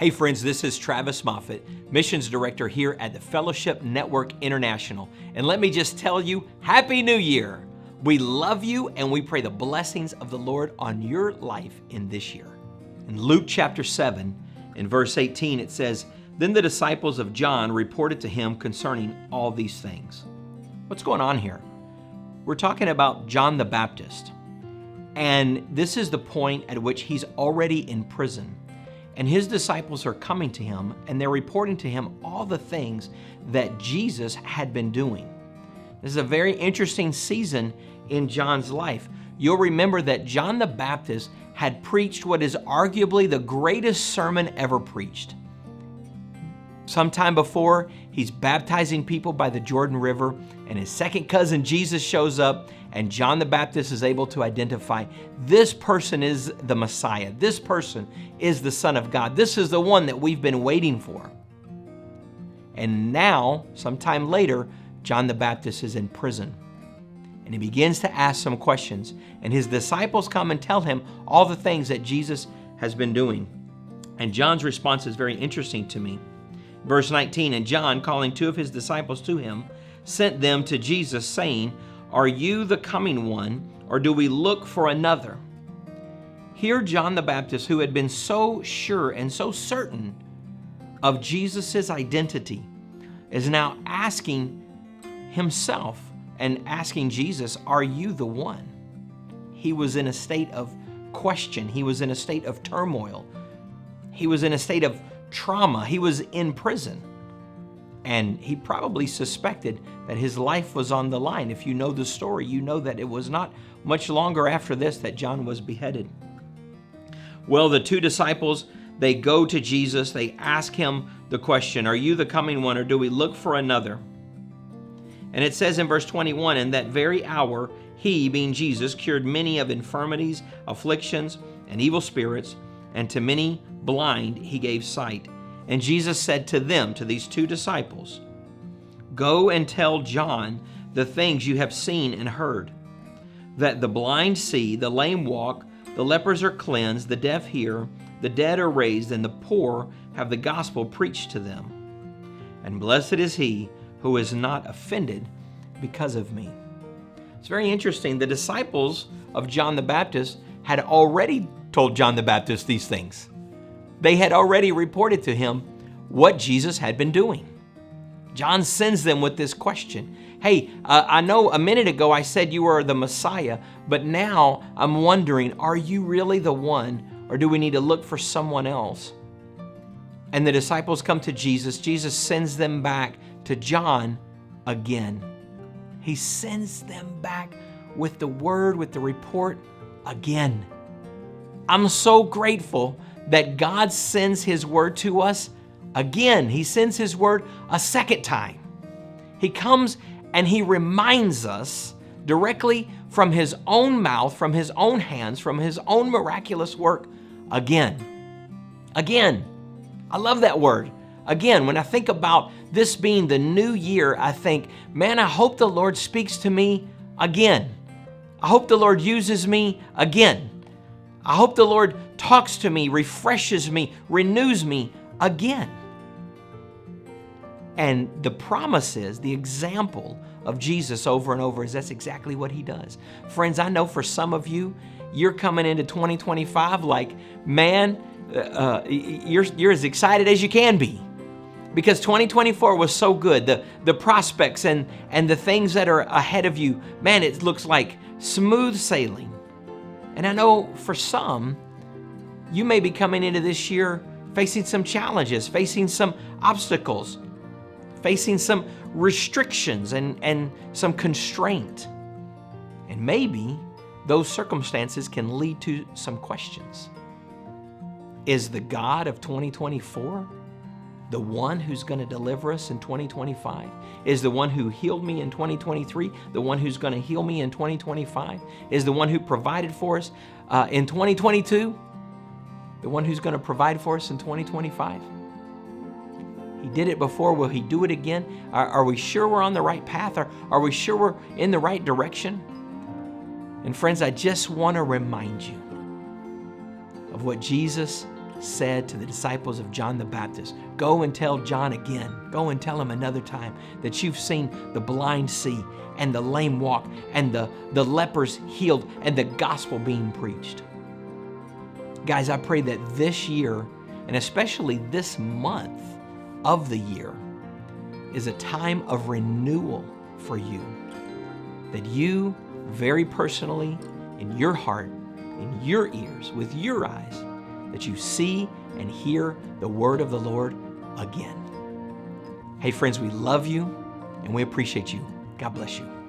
Hey friends, this is Travis Moffitt, Missions Director here at the Fellowship Network International. And let me just tell you, Happy New Year! We love you and we pray the blessings of the Lord on your life in this year. In Luke chapter 7, in verse 18, it says, "Then the disciples of John reported to him concerning all these things." What's going on here? We're talking about John the Baptist. And this is the point at which he's already in prison. And his disciples are coming to him and they're reporting to him all the things that Jesus had been doing. This is a very interesting season in John's life. You'll remember that John the Baptist had preached what is arguably the greatest sermon ever preached. Sometime before, he's baptizing people by the Jordan River, and his second cousin Jesus shows up, and John the Baptist is able to identify this person is the Messiah. This person is the Son of God. This is the one that we've been waiting for. And now, sometime later, John the Baptist is in prison, and he begins to ask some questions, and his disciples come and tell him all the things that Jesus has been doing. And John's response is very interesting to me. Verse 19, "And John, calling two of his disciples to him, sent them to Jesus, saying, 'Are you the coming one, or do we look for another?'" Here John the Baptist, who had been so sure and so certain of Jesus' identity, is now asking himself and asking Jesus, "Are you the one?" He was in a state of question. He was in a state of turmoil. He was in a state of trauma. He was in prison. And he probably suspected that his life was on the line. If you know the story, you know that it was not much longer after this that John was beheaded. Well, the two disciples, they go to Jesus. They ask him the question, "Are you the coming one, or do we look for another?" And it says in verse 21, "In that very hour, he," being Jesus, "cured many of infirmities, afflictions, and evil spirits, and to many blind he gave sight. And Jesus said to them," to these two disciples, "Go and tell John the things you have seen and heard, that the blind see, the lame walk, the lepers are cleansed, the deaf hear, the dead are raised, and the poor have the gospel preached to them. And blessed is he who is not offended because of me." It's very interesting. The disciples of John the Baptist had already told John the Baptist these things. They had already reported to him what Jesus had been doing. John sends them with this question. "Hey, I know a minute ago I said you were the Messiah, but now I'm wondering, are you really the one, or do we need to look for someone else?" And the disciples come to Jesus. Jesus sends them back to John again. He sends them back with the word, with the report again. I'm so grateful that God sends his word to us again. He sends his word a second time. He comes and he reminds us directly from his own mouth, from his own hands, from his own miraculous work again. Again. I love that word. Again, when I think about this being the new year, I think, man, I hope the Lord speaks to me again. I hope the Lord uses me again. I hope the Lord talks to me, refreshes me, renews me again. And the promise is, the example of Jesus over and over is that's exactly what he does. Friends, I know for some of you, you're coming into 2025 like, man, you're as excited as you can be. Because 2024 was so good. The prospects and the things that are ahead of you, man, it looks like smooth sailing. And I know for some, you may be coming into this year facing some challenges, facing some obstacles, facing some restrictions and some constraint. And maybe those circumstances can lead to some questions. Is the God of 2024 the one who's going to deliver us in 2025? Is the one who healed me in 2023 the one who's going to heal me in 2025? Is the one who provided for us in 2022 the one who's going to provide for us in 2025? He did it before. Will he do it again? Are we sure we're on the right path? Are we sure we're in the right direction? And friends, I just want to remind you of what Jesus said to the disciples of John the Baptist, go and tell John again. Go and tell him another time that you've seen the blind see and the lame walk and the lepers healed and the gospel being preached. Guys, I pray that this year, and especially this month of the year, is a time of renewal for you. That you very personally, in your heart, in your ears, with your eyes, that you see and hear the word of the Lord again. Hey friends, we love you and we appreciate you. God bless you.